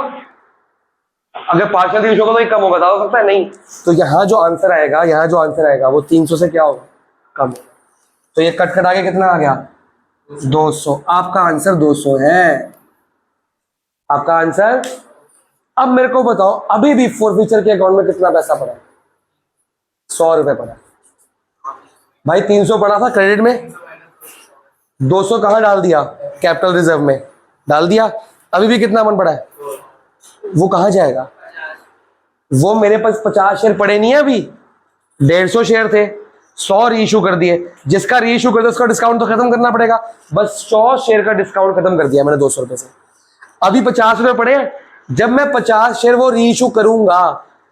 अगर पार्शियल रीइश्यू होगा तो ये कम होगा, हो सकता है नहीं। तो यहाँ जो आंसर आएगा, यहाँ जो आंसर आएगा वो 300 से क्या होगा, कम होगा। तो ये कट कटा के कितना आ गया, 200। आपका आंसर 200 है, आपका आंसर। अब मेरे को बताओ, अभी भी फोरफीचर के अकाउंट में कितना पैसा पड़ा है? 100 रुपए पड़ा भाई। 300 पड़ा था क्रेडिट में, 200 कहां डाल दिया, कैपिटल रिजर्व में डाल दिया। अभी भी कितना अमाउंट पड़ा है, वो कहां जाएगा? वो मेरे पास 50 शेयर पड़े नहीं है अभी, 150 शेयर थे, 100 रीइश्यू कर दिए। जिसका रीइश्यू कर दिया उसका डिस्काउंट तो खत्म करना पड़ेगा, बस 100 शेयर का डिस्काउंट खत्म कर दिया मैंने 200 रुपए से। अभी 50 रुपए पड़े हैं, जब मैं 50 शेयर वो रीइश्यू करूंगा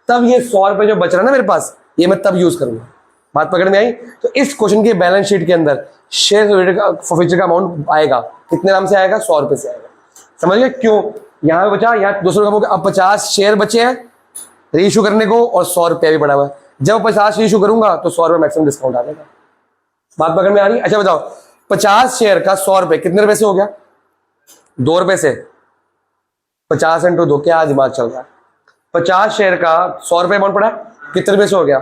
तब ये 100 रुपए जो बच रहा है ना मेरे पास, ये मैं तब यूज करूंगा। बात पकड़ में आई? तो इस क्वेश्चन की बैलेंस शीट के अंदर शेयर फॉरफीचर का अमाउंट आएगा, कितने नाम से आएगा, 100 रुपए से आएगा। समझ गए क्यों? यहां पे बचा, यहाँ 200 रुपए, अब 50 शेयर बचे हैं रीइश्यू करने को और 100 रुपया भी पड़ा हुआ है। जब 50 रीइश्यू करूंगा तो 100 रुपए मैक्सिमम डिस्काउंट आ जाएगा। बात पकड़ में आ रही? अच्छा बताओ, 50 शेयर का 100 रुपए कितने रुपए से हो गया, 2 रुपए से। 50 इंटू 2, क्या दिमाग चल रहा है? 50 शेयर का 100 रुपए अमाउंट पड़ा, कितने रुपए से हो गया,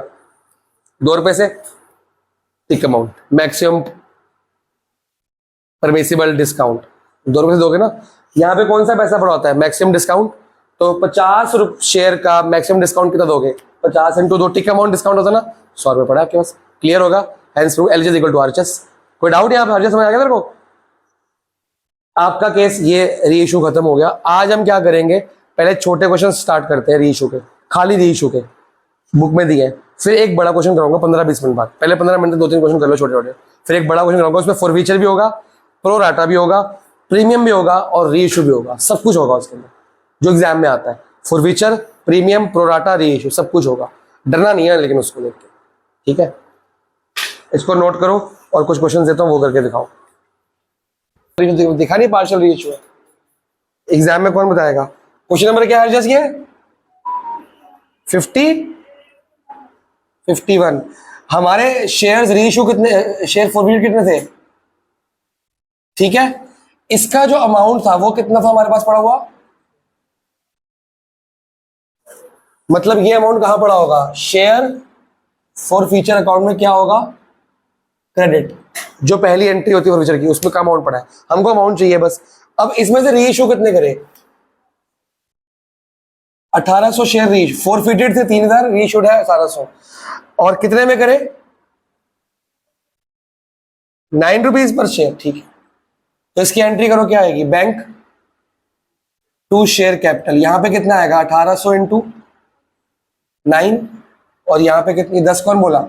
2 रुपए से। टिक अमाउंट, मैक्सिमम परमिसिबल डिस्काउंट 2 रुपए से दोगे ना। यहाँ पे कौन सा पैसा पड़ा होता है, मैक्सिमम डिस्काउंट। तो 50 शेयर का मैक्सिमम डिस्काउंट कितना दोगे, 50 इंटू 2, टिक अमाउंट डिस्काउंट होता है ना, 100 रुपए पड़ा आपके पास। क्लियर होगा? Hence prove L is equal to RHS. कोई डाउट है? आप आरएचएस समझ आ गया मेरे को? आपका केस ये रीइश्यू खत्म हो गया। आज हम क्या करेंगे, पहले छोटे क्वेश्चन स्टार्ट करते हैं रीइश्यू के, खाली रीइश्यू के, बुक में दिए। फिर एक बड़ा क्वेश्चन कराऊंगा 15-20 मिनट बाद। पहले 15 मिनट 2-3 क्वेश्चन कर लो छोटे छोटे, फिर एक बड़ा क्वेश्चन कराऊंगा, उसमें फॉरफीचर भी होगा, प्रो राटा भी होगा, प्रीमियम भी होगा और रीइश्यू भी होगा। सब कुछ होगा उसके अंदर जो एग्जाम में आता है। फॉरफीचर, प्रीमियम, प्रोराटा, रीइश्यू, सब कुछ होगा। डरना नहीं है लेकिन उसको देख के, ठीक है? इसको नोट करो और कुछ क्वेश्चन देता हूँ वो करके दिखाओ। दिखा नहीं पार्शियल रीइश्यू है, एग्जाम में कौन बताएगा? क्वेश्चन नंबर क्या है जस्ट, ये 51। हमारे शेयर्स रीइश्यू कितने, शेयर फॉरफीचर कितने थे, ठीक है? इसका जो अमाउंट था वो कितना था हमारे पास पड़ा हुआ, मतलब ये अमाउंट कहां पड़ा होगा, शेयर फॉरफीचर अकाउंट में क्या होगा, क्रेडिट। जो पहली एंट्री होती है फॉरफीचर की, उसमें का अमाउंट पड़ा है, हमको अमाउंट चाहिए बस। अब इसमें से रीइश्यू कितने करे, 1800 शेयर रीइश्यू, फॉरफीटेड थे 3000, रीइश्यूड है 1800। और कितने में करे, 9 रुपीज पर शेयर, ठीक है? तो इसकी एंट्री करो, क्या आएगी, बैंक टू शेयर कैपिटल। यहां पे कितना आएगा, 1800 इंटू 9, और यहां पे कितनी, 10 कौन बोला,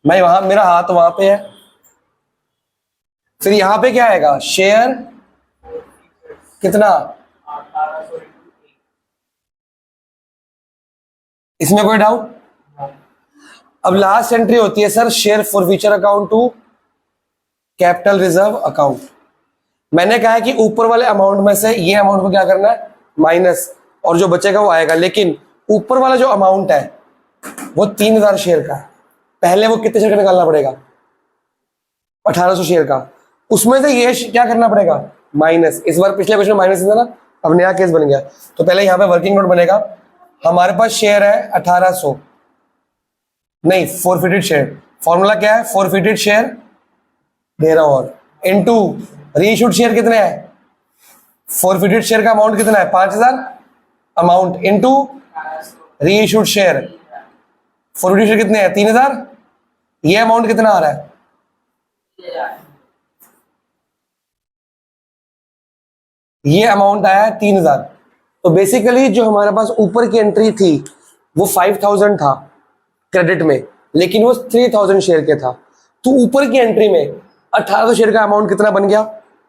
मैं वहां, मेरा हाथ वहां पे है। फिर यहां पे क्या आएगा, शेयर कितना, इसमें कोई डाउट? अब लास्ट एंट्री होती है sir share forfeiture account to capital reserve account. मैंने कहा है कि ऊपर वाले अमाउंट में से ये अमाउंट को क्या करना है, माइनस, और जो बचेगा वो आएगा। लेकिन ऊपर वाला जो अमाउंट है वो 3000 शेयर का है, पहले वो कितने शेयर का निकालना पड़ेगा, 1800 शेयर का, उसमें से ये क्या करना पड़ेगा, माइनस। इस बार पिछले क्वेश्चन माइनस था ना, अब नया केस बन गया। तो पहले यहाँ पे वर्किंग नोट बनेगा, हमारे पास शेयर है 1800, नहीं फॉरफीटेड शेयर, फॉर्मूला क्या है, फॉरफीटेड शेयर दे रहा हूं, और इनटू रीइश्यूड शेयर कितने हैं, फॉरफीटेड शेयर का अमाउंट कितना है, 5000 amount, into reissued share, forfeited share कितने हैं, 3000, ये अमाउंट कितना आ रहा है, ये अमाउंट आया है 3000। तो बेसिकली जो हमारे पास ऊपर की एंट्री थी वो 5000 था क्रेडिट में, लेकिन वो 3000 शेयर के था। तो ऊपर की एंट्री में 1800 शेयर का अमाउंट कितना बन गया,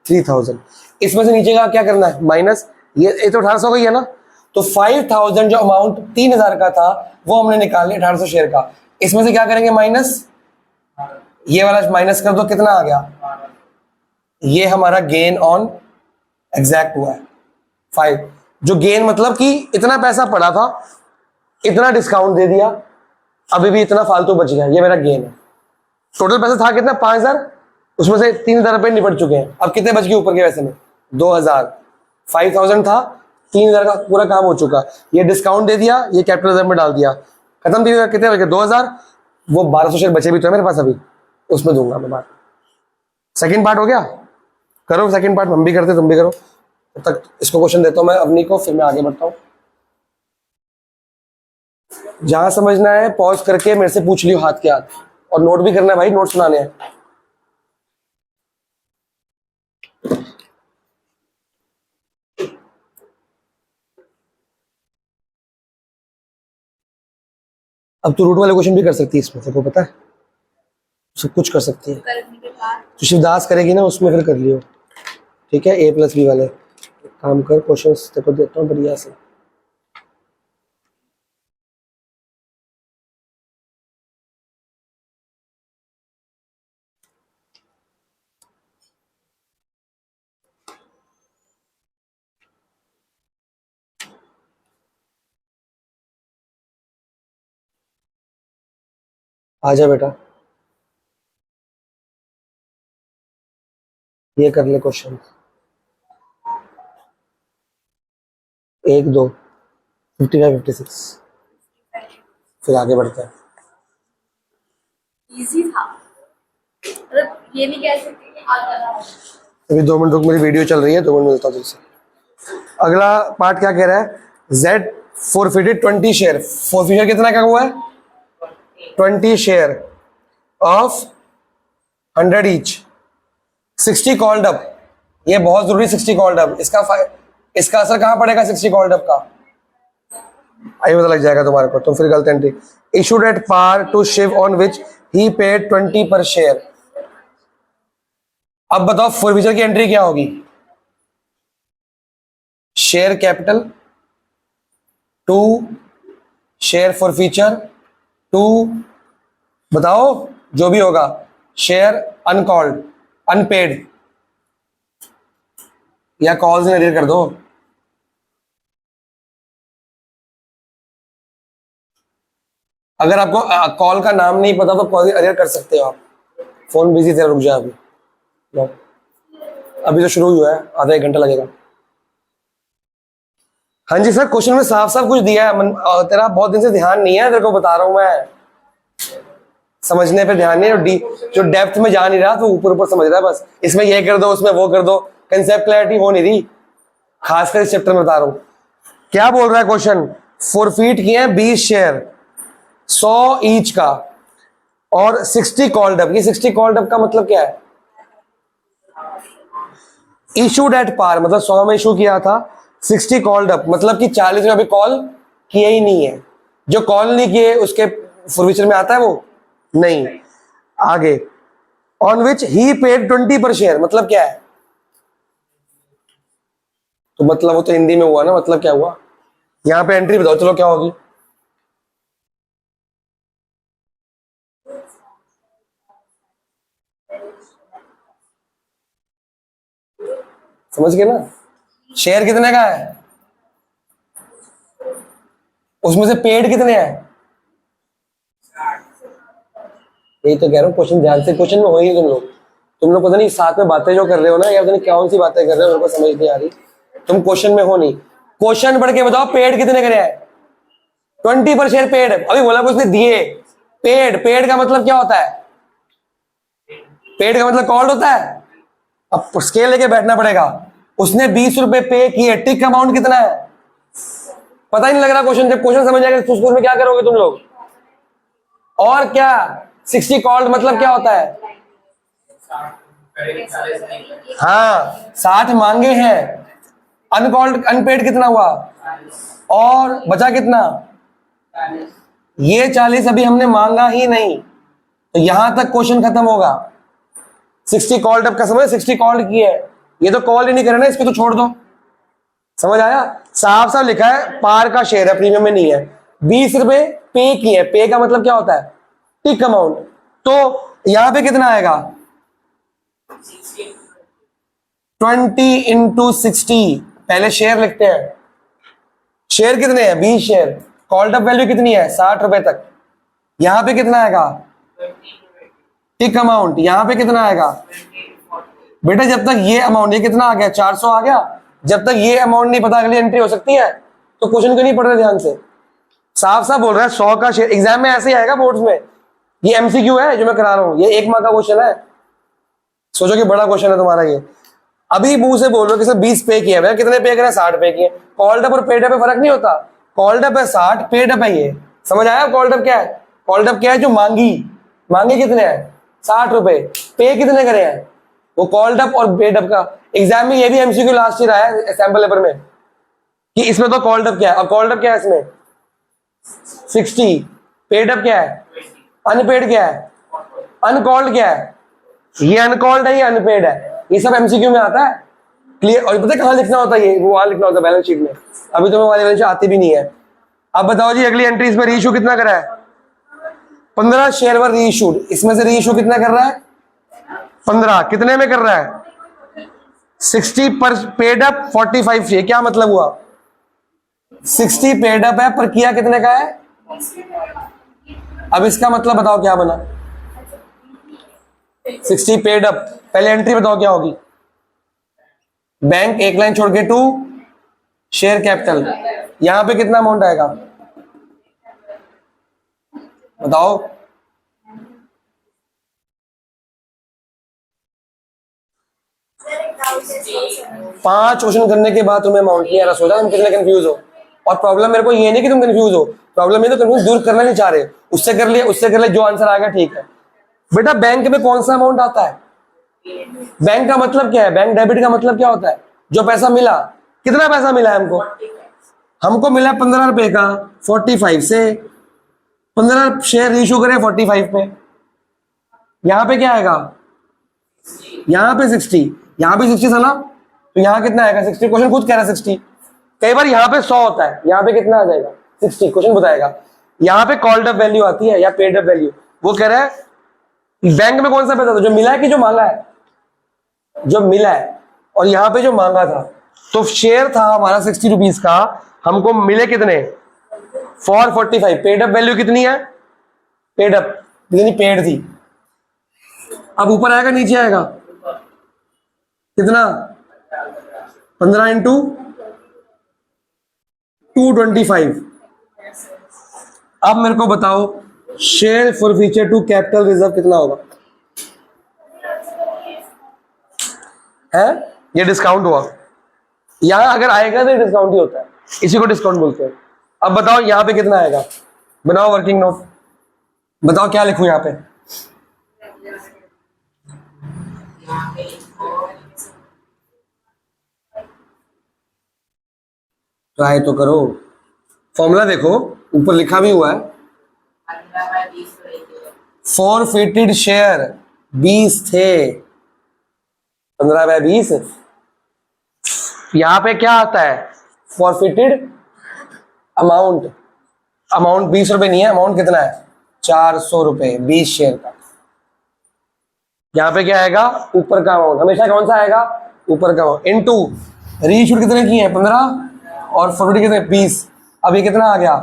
3000। इसमें से नीचे का क्या करना है, माइनस, ये तो 1800 का ही है ना। तो 5000 जो अमाउंट 3000 का था वो हमने निकाल लिया 1800 शेयर का। इसमें से क्या करेंगे माइनस, ये वाला माइनस कर दो, कितना आ गया, ये हमारा गेन ऑन एग्जैक्ट हुआ है 5। जो गेन मतलब कि इतना पैसा पड़ा था, इतना डिस्काउंट दे दिया, अभी भी इतना फालतू बच गया, ये मेरा गेन है। टोटल पैसा था कितना 5000, उसमें से 3000 रुपए निपट चुके हैं। अब कितने बच गए ऊपर के पैसे में 2000, 5000 था, 3000 का पूरा काम हो चुका। ये डिस्काउंट दे दिया, ये कैपिटल रिजर्व में डाल दिया, खत्म। 3000 कितने बच गए 2000, वो 1200 शेयर बचे भी तो है मेरे पास अभी, उसमें दूंगा मैं बात। सेकंड पार्ट हो गया, करो सेकंड पार्ट, हम भी करते तुम भी करो। तब तक इसको क्वेश्चन देता हूं मैं अवनी को, फिर मैं आगे बढ़ता हूं। जहां समझना है पॉज करके मेरे से पूछ लियो हाथ के हाथ, और नोट भी करना है भाई, नोट सुनाने हैं। अब तू रूट वाले क्वेश्चन भी कर सकती है इसमें, तेरे को पता है सब कुछ कर सकती है। तो शिवदास करेगी ना उसमें, फिर कर लियो, ठीक है। A+B वाले काम कर, क्वेश्चन तेरे को देता हूँ बढ़िया से। आजा बेटा, ये कर ले क्वेश्चन 1 2 55 56, फिर आगे बढ़ते हैं। इजी था, मतलब ये नहीं कह सकते कि अभी 2 मिनट रुक, मेरी वीडियो चल रही है, 2 मिनट मिलता हूँ तुझसे। अगला पार्ट क्या कह रहा है, Z forfeited 20 शेयर। फॉरफीचर कितना का हुआ है 20 share of 100 each, 60 called up. ये बहुत जरूरी 60 कॉल्ड अप, इसका असर कहां पड़ेगा 60 कॉल्ड अप का, आई पता लग जाएगा तुम्हारे को। तुम फिर गलत entry, issued at par to Shiv on which he paid 20 पर शेयर। अब बताओ फॉरफीचर की एंट्री क्या होगी, share capital to share forfeiture to, बताओ जो भी होगा, शेयर अनकॉल्ड अनपेड, या कॉल्स एडिट कर दो। अगर आपको कॉल का नाम नहीं पता तो कॉल एडिट कर सकते हो आप, फोन बिजी थे, रुक जाए अभी, लो। अभी तो शुरू हुआ है, आधा 1 घंटा लगेगा। हाँ जी सर, क्वेश्चन में साफ साफ कुछ दिया है, तेरा बहुत दिन से ध्यान नहीं है, तेरे को बता रहा हूं मैं, समझने पे ध्यान नहीं है, जो डेप्थ में जा नहीं रहा तो ऊपर ऊपर समझ रहा है बस। इसमें ये कर दो, उसमें वो कर दो, कंसेप्ट क्लैरिटी हो नहीं रही, खासकर इस चैप्टर में बता रहा हूं। क्या बोल रहा है क्वेश्चन, फॉरफीट किए हैं 20 शेयर 100 ईच का, और 60 कॉल्ड अप। ये 60 कॉल्ड अप का मतलब क्या है, इशूड एट पार, मतलब 100 में इशू किया था, 60 कॉल्ड अप मतलब कि 40 में अभी कॉल किए ही नहीं है, जो कॉल नहीं किए उसके फॉरफीचर में आता है वो नहीं। आगे, ऑन विच ही पेड 20 पर शेयर, मतलब क्या है, तो मतलब वो तो हिंदी में हुआ ना, मतलब क्या हुआ, यहां पे एंट्री बताओ चलो क्या होगी। समझ गए ना, शेयर कितने का है, उसमें से पेड कितने हैं, यही तो कह रहा हूँ, क्वेश्चन ध्यान से, क्वेश्चन में हो ही तुम लोग पता नहीं साथ में बातें जो कर रहे हो ना, या पता नहीं कौन सी बातें कर रहे हो, मेरे को समझ नहीं आ रही, तुम क्वेश्चन में हो नहीं। क्वेश्चन पढ़ के बताओ पेड कितने करे हैं, 20 पर शेयर पेड, अभी बोला उसने दिए, पेड का मतलब क्या होता है, पेड का मतलब कॉल्ड होता है। अब स्केल लेके बैठना पड़ेगा, उसने 20 रुपए पे किए, टिक का अमाउंट कितना है पता ही नहीं लग रहा क्वेश्चन, जब क्वेश्चन समझ जाएगा तो में क्या करोगे तुम लोग। और क्या 60 कॉल्ड मतलब क्या होता है, हाँ 60 मांगे हैं, अनकॉल्ड अनपेड कितना हुआ, और बचा कितना, ये 40 अभी हमने मांगा ही नहीं, तो यहां तक क्वेश्चन खत्म होगा। 60 कॉल्ड अप का समझ, 60 कॉल्ड की है, ये तो कॉल ही नहीं करे ना, इसको तो छोड़ दो, समझ आया, साफ साफ लिखा है पार का शेयर है, प्रीमियम में नहीं है। 20 रुपए पे किए, पे का मतलब क्या होता है, टिक अमाउंट। तो यहां पे कितना आएगा? 20 इंटू 60। पहले शेयर लिखते हैं। शेयर कितने हैं? 20 शेयर। कॉल्ड अप वैल्यू कितनी है? 60 रुपए तक। यहां पे कितना आएगा? टिक अमाउंट। यहां पे कितना आएगा? बेटा जब तक ये अमाउंट, ये कितना आ गया? 400 आ गया। जब तक ये अमाउंट नहीं पता अगली एंट्री हो सकती है, तो क्वेश्चन क्यों नहीं पढ़ रहे ध्यान से? साफ साफ बोल रहा है 100 का शेयर। एग्जाम में ऐसे ही आएगा बोर्ड्स में। ये एमसीक्यू है जो मैं करा रहा हूं, ये 1 मार्क का क्वेश्चन है। सोचो कि बड़ा क्वेश्चन है तुम्हारा ये। अभी मुंह से बोल रहे हो कि सर 20 पे किया है, कितने पे करें? 60 पे किए। कॉल्ड अप और पेड अप में फर्क नहीं होता। कॉल्ड अप है 60, पेड अप है ये। समझ आया? कॉल्ड अप क्या है? कॉल्ड अप क्या है? जो मांगी। मांगे कितने हैं? 60 रुपए। पे कितने करे हैं? वो कॉल्ड अप और पेड अप का। एग्जाम में ये भी एमसीक्यू लास्ट ईयर आया है सैंपल पेपर में कि इसमें तो कॉल्ड अप क्या है, और कॉल्ड अप क्या है इसमें? 60। पेड अप क्या है? अनपेड क्या है? अनकॉल्ड क्या है? ये अनकॉल्ड है, ये अनपेड है। ये सब एमसीक्यू में आता है। क्लियर? और पता है कहां लिखना होता है? ये वो वहां लिखना होता है बैलेंस शीट में। अभी तुम्हें वाली बैलेंस शीट आती भी नहीं है। अब बताओ जी अगली एंट्री इसमें रीइश्यू कितना करा है? 15 शेयर वर रीइश्यूड। इसमें से रीइश्यू कितना कर रहा है? 15। कितने में कर रहा है? 60 पर पेड अप 45 चाहिए। क्या मतलब हुआ? 60 पेड अप है पर किया कितने का है? अब इसका मतलब बताओ क्या बना? 60 पेड अप। पहले एंट्री बताओ क्या होगी? बैंक एक लाइन छोड़ के टू शेयर कैपिटल। यहां पे कितना अमाउंट आएगा बताओ? पांच क्वेश्चन करने के बाद तुम्हें अमाउंट नहीं आ रहा। सोचा तुम कितने कंफ्यूज हो। और प्रॉब्लम मेरे को ये नहीं कि तुम कंफ्यूज हो, प्रॉब्लम ये तो कंफ्यूज दूर करना नहीं चाह रहे। उससे कर लिया, उससे कर लिया, जो आंसर आ गया ठीक है। बेटा बैंक में कौन सा अमाउंट आता है? बैंक का मतलब क्या है? बैंक डेबिट का मतलब क्या होता है? जो पैसा मिला। कितना पैसा मिला है हमको? हमको मिला 15 रुपए का 45 से। 15 शेयर इशू करे 45 पे। यहां पे क्या आएगा? यहां पे 60। यहां पे 60 था ना, तो यहां कितना आएगा? 60। क्वेश्चन खुद कह रहा है 60। कई बार यहां पे 100 होता है, यहां पे कितना आ जाएगा? 60। क्वेश्चन बताएगा। यहां पे कॉल्ड अप वैल्यू आती है या पेड अप वैल्यू। वो कह रहा है बैंक में कौन सा पैसा था? जो मिला है कि जो मांगा है? जो मिला है। और यहां पे जो मांगा था, तो शेयर था हमारा 60 रुपीज का, हमको मिले कितने? 445। पेड अप वैल्यू कितनी है? पेड अप कितनी पेड थी? अब ऊपर आएगा नीचे आएगा? कितना? 15 इंटू 225। अब मेरे को बताओ share forfeiture to capital reserve कितना होगा? है ये डिस्काउंट हुआ। यहां अगर आएगा तो डिस्काउंट ही होता है, इसी को डिस्काउंट बोलते हैं। अब बताओ यहां पे कितना आएगा? बनाओ वर्किंग नोट। बताओ क्या लिखूं यहां पे? ट्राई तो करो। फॉर्मूला देखो ऊपर लिखा भी हुआ है। फॉरफिटेड शेयर 20 थे। 15/20। यहां पे क्या आता है? Forfeited amount. अमाउंट 20 रुपए नहीं है, अमाउंट कितना है? 400 रुपए 20 शेयर का। यहां पे क्या आएगा? ऊपर का अमाउंट। हमेशा कौन सा आएगा? ऊपर का अमाउंट। इनटू रीइश्यू कितने किए हैं? 15 और फॉरवर्ड कितने? 20। अब ये कितना आ गया?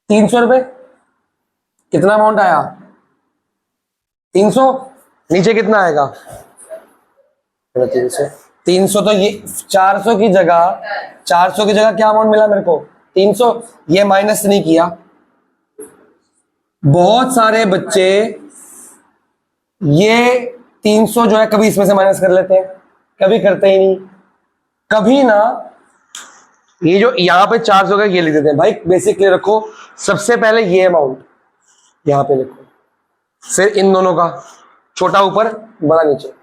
300 रुपए। कितना अमाउंट आया? 300। नीचे कितना आएगा? 300। 300 तो ये 400 की जगह, 400 की जगह क्या अमाउंट मिला मेरे को? 300। ये माइनस नहीं किया। बहुत सारे बच्चे ये 300 जो है कभी इसमें से माइनस कर लेते हैं, कभी करते ही नहीं। कभी ना ये जो यहां पे 400 का ये लिख देते हैं। भाई बेसिकली रखो, सबसे पहले ये अमाउंट यहां पे लिखो, फिर इन दोनों का छोटा ऊपर बड़ा नीचे।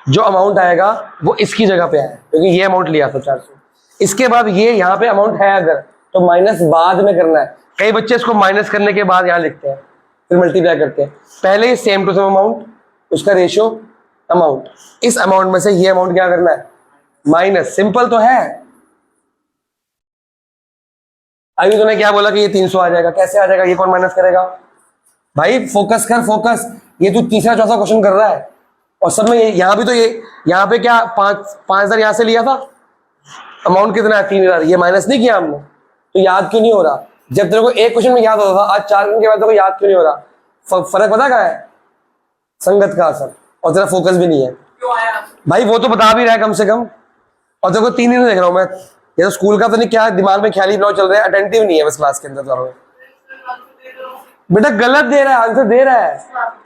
जो अमाउंट आएगा वो इसकी जगह पे आया क्योंकि ये अमाउंट लिया था 400। इसके बाद ये यहाँ पे अमाउंट है अगर, तो माइनस बाद में करना है। कई बच्चे इसको माइनस करने के बाद यहाँ लिखते हैं, फिर मल्टीप्लाई करते हैं। पहले सेम टू सेम अमाउंट, उसका रेशियो अमाउंट, इस अमाउंट में से ये अमाउंट क्या करना है? माइनस। सिंपल तो है। अभी तूने क्या बोला कि ये 300 आ जाएगा, कैसे आ जाएगा, ये कौन माइनस करेगा? भाई फोकस कर, फोकस। ये तू तीसरा चौथा क्वेश्चन कर रहा है और सब में यहाँ भी तो ये यहाँ पे क्या 5,000 यहाँ से लिया था, अमाउंट कितना है 3,000, ये माइनस नहीं किया हमने, तो याद क्यों नहीं हो रहा? जब तेरे को एक क्वेश्चन में याद होता था, आज 4 दिन के बाद तेरे को याद क्यों नहीं हो रहा? फर्क पता क्या है? संगत का असर, और तेरा फोकस भी नहीं है। भाई वो तो बता भी रहा है कम से कम, और तेरे को 3 दिन देख रहा हूँ मैं। ये तो स्कूल का तो नहीं, क्या दिमाग में ख्याली ब्लॉग चल रहा है, अटेंटिव नहीं है बस क्लास के अंदर तो। बेटा गलत दे रहा है आंसर, दे रहा है।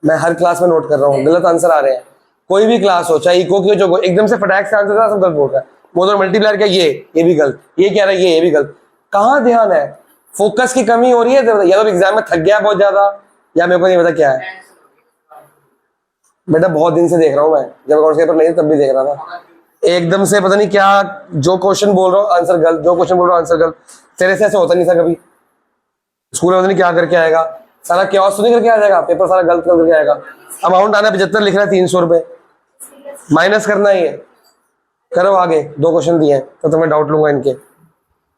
मैं हर क्लास में नोट कर रहा हूँ गलत आंसर आ रहे हैं। कोई भी क्लास हो, चाहे इको की हो, जो एकदम से फटाक से आंसर सब गलत बोल रहा है। मोटर मल्टीप्लायर क्या, ये भी गलत, ये कह रहा है ये भी गलत। कहाँ ध्यान है? फोकस की कमी हो रही है, या तो एग्जाम में थक गया बहुत ज्यादा, या मेरे को नहीं पता क्या है। बेटा बहुत दिन से देख रहा हूँ मैं, जब अकाउंट्स पेपर नहीं तब भी देख रहा था। एकदम से पता नहीं क्या, जो क्वेश्चन बोल रहा हूँ आंसर गलत, जो क्वेश्चन बोल रहा हूँ आंसर गलत। तेरे से ऐसा होता नहीं था कभी। स्कूल में पता नहीं क्या करके आएगा, सारा क्योस तो नहीं करके आ जाएगा, पेपर सारा गलत करके आएगा। अमाउंट आना 75 लिख रहा है, 300 रुपए माइनस करना ही है। करो आगे, 2 क्वेश्चन दिए हैं तो तुम्हें डाउट लूंगा इनके।